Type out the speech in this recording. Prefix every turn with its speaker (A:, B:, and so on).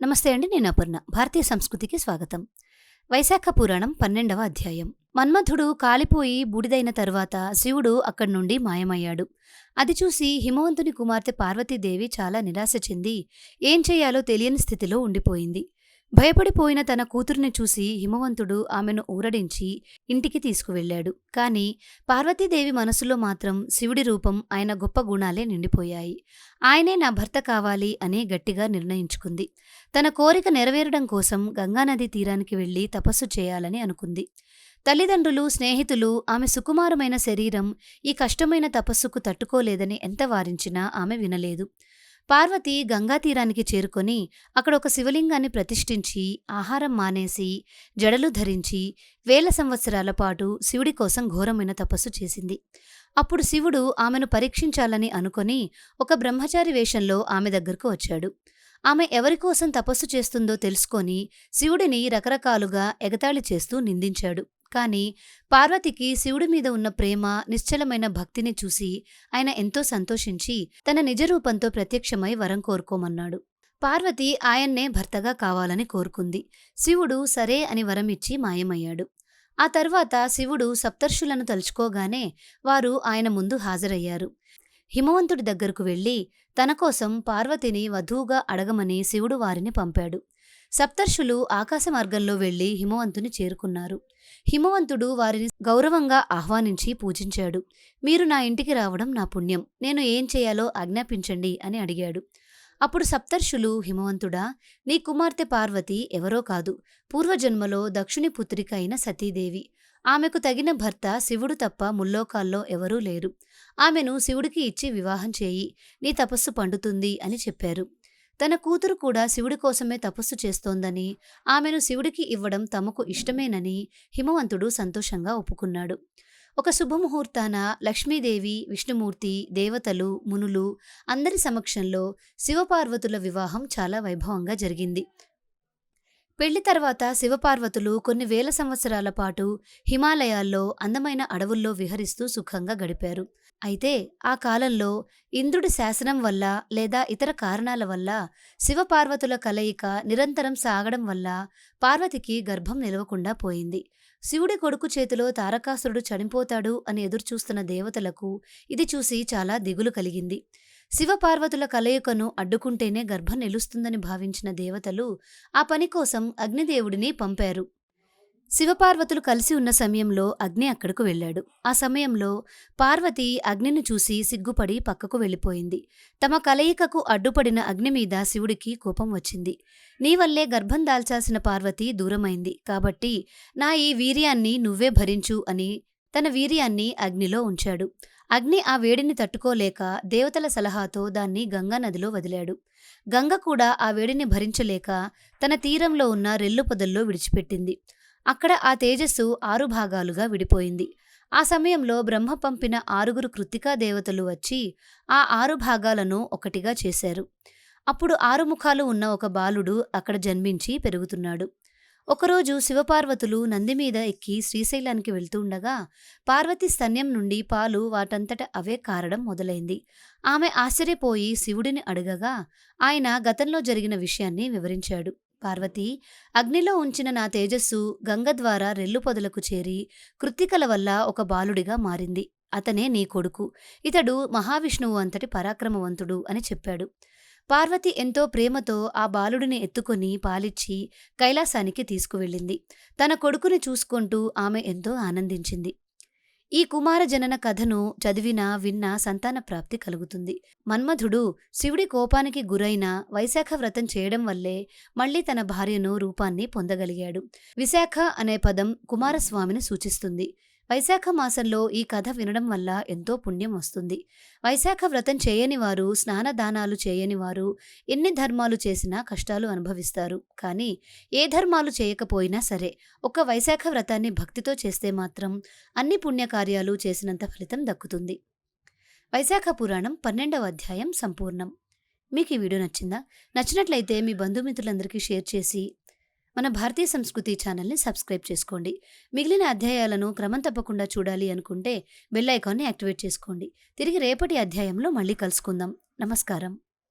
A: నమస్తే అండి. నేను అపర్ణ. భారతీయ సంస్కృతికి స్వాగతం. వైశాఖ పురాణం 12వ అధ్యాయం. మన్మథుడు కాలిపోయి బూడిదైన తరువాత శివుడు అక్కడి నుండి మాయమయ్యాడు. అది చూసి హిమవంతుని కుమార్తె పార్వతీదేవి చాలా నిరాశ చెంది ఏం చెయ్యాలో తెలియని స్థితిలో ఉండిపోయింది. భయపడిపోయిన తన కూతురిని చూసి హిమవంతుడు ఆమెను ఊరడించి ఇంటికి తీసుకువెళ్ళాడు. కాని పార్వతీదేవి మనసులో మాత్రం శివుడి రూపం, ఆయన గొప్ప గుణాలే నిండిపోయాయి. ఆయనే నా భర్త కావాలి అని గట్టిగా నిర్ణయించుకుంది. తన కోరిక నెరవేరడం కోసం గంగానదీ తీరానికి వెళ్లి తపస్సు చేయాలని అనుకుంది. తల్లిదండ్రులు, స్నేహితులు ఆమె సుకుమారమైన శరీరం ఈ కష్టమైన తపస్సుకు తట్టుకోలేదని ఎంత వారించినా ఆమె వినలేదు. పార్వతి గంగాతీరానికి చేరుకొని అక్కడ ఒక శివలింగాన్ని ప్రతిష్ఠించి ఆహారం మానేసి జడలు ధరించి 1000 సంవత్సరాల పాటు శివుడి కోసం ఘోరమైన తపస్సు చేసింది. అప్పుడు శివుడు ఆమెను పరీక్షించాలని అనుకొని ఒక బ్రహ్మచారి వేషంలో ఆమె దగ్గరకు వచ్చాడు. ఆమె ఎవరికోసం తపస్సు చేస్తుందో తెలుసుకొని శివుడిని రకరకాలుగా ఎగతాళి చేస్తూ నిందించాడు. కాని పార్వతికి శివుడి మీద ఉన్న ప్రేమ, నిశ్చలమైన భక్తిని చూసి ఆయన ఎంతో సంతోషించి తన నిజరూపంతో ప్రత్యక్షమై వరం కోరుకోమన్నాడు. పార్వతి ఆయన్నే భర్తగా కావాలని కోరుకుంది. శివుడు సరే అని వరమిచ్చి మాయమయ్యాడు. ఆ తర్వాత శివుడు సప్తర్షులను తలుచుకోగానే వారు ఆయన ముందు హాజరయ్యారు. హిమవంతుడి దగ్గరకు వెళ్లి తన కోసం పార్వతిని వధువుగా అడగమని శివుడు వారిని పంపాడు. సప్తర్షులు ఆకాశ మార్గంలో వెళ్లి హిమవంతుని చేరుకున్నారు. హిమవంతుడు వారిని గౌరవంగా ఆహ్వానించి పూజించాడు. మీరు నా ఇంటికి రావడం నా పుణ్యం. నేను ఏం చేయాలో ఆజ్ఞాపించండి అని అడిగాడు. అప్పుడు సప్తర్షులు, హిమవంతుడా, నీ కుమార్తె పార్వతి ఎవరో కాదు, పూర్వజన్మలో దక్షుని పుత్రిక అయిన సతీదేవి. ఆమెకు తగిన భర్త శివుడు తప్ప ముల్లోకాల్లో ఎవరూ లేరు. ఆమెను శివుడికి ఇచ్చి వివాహం చేయి, నీ తపస్సు పండుతుంది అని చెప్పారు. తన కూతురు కూడా శివుడి కోసమే తపస్సు చేస్తోందని, ఆమెను శివుడికి ఇవ్వడం తమకు ఇష్టమేనని హిమవంతుడు సంతోషంగా ఒప్పుకున్నాడు. ఒక శుభముహూర్తాన లక్ష్మీదేవి, విష్ణుమూర్తి, దేవతలు, మునులు అందరి సమక్షంలో శివపార్వతుల వివాహం చాలా వైభవంగా జరిగింది. పెళ్లి తర్వాత శివపార్వతులు కొన్ని 1000 సంవత్సరాల పాటు హిమాలయాల్లో అందమైన అడవుల్లో విహరిస్తూ సుఖంగా గడిపారు. అయితే ఆ కాలంలో ఇంద్రుడి శాసనం వల్ల లేదా ఇతర కారణాల వల్ల శివపార్వతుల కలయిక నిరంతరం సాగడం వల్ల పార్వతికి గర్భం నిలవకుండా పోయింది. శివుడి కొడుకు చేతిలో తారకాసురుడు చనిపోతాడు అని ఎదురుచూస్తున్న దేవతలకు ఇది చూసి చాలా దిగులు కలిగింది. శివపార్వతుల కలయికను అడ్డుకుంటేనే గర్భం నిలుస్తుందని భావించిన దేవతలు ఆ పని కోసం అగ్నిదేవుడిని పంపారు. శివపార్వతులు కలిసి ఉన్న సమయంలో అగ్ని అక్కడకు వెళ్ళాడు. ఆ సమయంలో పార్వతి అగ్నిని చూసి సిగ్గుపడి పక్కకు వెళ్ళిపోయింది. తమ కలయికకు అడ్డుపడిన అగ్ని మీద శివుడికి కోపం వచ్చింది. నీ వల్లే గర్భం దాల్చాల్సిన పార్వతి దూరమైంది, కాబట్టి నా ఈ వీర్యాన్ని నువ్వే భరించు అని తన వీర్యాన్ని అగ్నిలో ఉంచాడు. అగ్ని ఆ వేడిని తట్టుకోలేక దేవతల సలహాతో దాన్ని గంగా నదిలో వదిలాడు. గంగ కూడా ఆ వేడిని భరించలేక తన తీరంలో ఉన్న రెల్లు పొదల్లో విడిచిపెట్టింది. అక్కడ ఆ తేజస్సు 6 భాగాలుగా విడిపోయింది. ఆ సమయంలో బ్రహ్మ పంపిన 6 కృత్తికా దేవతలు వచ్చి ఆ 6 భాగాలను ఒకటిగా చేశారు. అప్పుడు 6 ముఖాలు ఉన్న ఒక బాలుడు అక్కడ జన్మించి పెరుగుతున్నాడు. ఒకరోజు శివపార్వతులు నందిమీద ఎక్కి శ్రీశైలానికి వెళ్తుండగా పార్వతి స్తన్యం నుండి పాలు వాటంతట అవే కారడం మొదలైంది. ఆమె ఆశ్చర్యపోయి శివుడిని అడగగా ఆయన గతంలో జరిగిన విషయాన్ని వివరించాడు. పార్వతి, అగ్నిలో ఉంచిన నా తేజస్సు గంగ ద్వారా రెల్లు పొదలకు చేరి కృత్తికల వల్ల ఒక బాలుడిగా మారింది. అతనే నీ కొడుకు. ఇతడు మహావిష్ణువు అంతటి పరాక్రమవంతుడు అని చెప్పాడు. పార్వతి ఎంతో ప్రేమతో ఆ బాలుడిని ఎత్తుకొని పాలిచ్చి కైలాసానికి తీసుకువెళ్ళింది. తన కొడుకుని చూసుకుంటూ ఆమె ఎంతో ఆనందించింది. ఈ కుమార జనన కథను చదివినా విన్నా సంతాన ప్రాప్తి కలుగుతుంది. మన్మథుడు శివుడి కోపానికి గురైన వైశాఖ వ్రతం చేయడం వల్లే మళ్లీ తన భార్యను, రూపాన్ని పొందగలిగాడు. విశాఖ అనే పదం కుమారస్వామిని సూచిస్తుంది. వైశాఖ మాసంలో ఈ కథ వినడం వల్ల ఎంతో పుణ్యం వస్తుంది. వైశాఖ వ్రతం చేయనివారు, స్నానదానాలు చేయనివారు ఎన్ని ధర్మాలు చేసినా కష్టాలు అనుభవిస్తారు. కానీ ఏ ధర్మాలు చేయకపోయినా సరే ఒక్క వైశాఖ వ్రతాన్ని భక్తితో చేస్తే మాత్రం అన్ని పుణ్యకార్యాలు చేసినంత ఫలితం దక్కుతుంది. వైశాఖ పురాణం 12వ అధ్యాయం సంపూర్ణం. మీకు ఈ వీడియో నచ్చిందా? నచ్చినట్లయితే మీ బంధుమిత్రులందరికీ షేర్ చేసి మన భారతీయ సంస్కృతి ఛానల్ని సబ్స్క్రైబ్ చేసుకోండి. మిగిలిన అధ్యాయాలను క్రమం తప్పకుండా చూడాలి అనుకుంటే బెల్ ఐకాన్ని యాక్టివేట్ చేసుకోండి. తిరిగి రేపటి అధ్యాయంలో మళ్ళీ కలుసుకుందాం. నమస్కారం.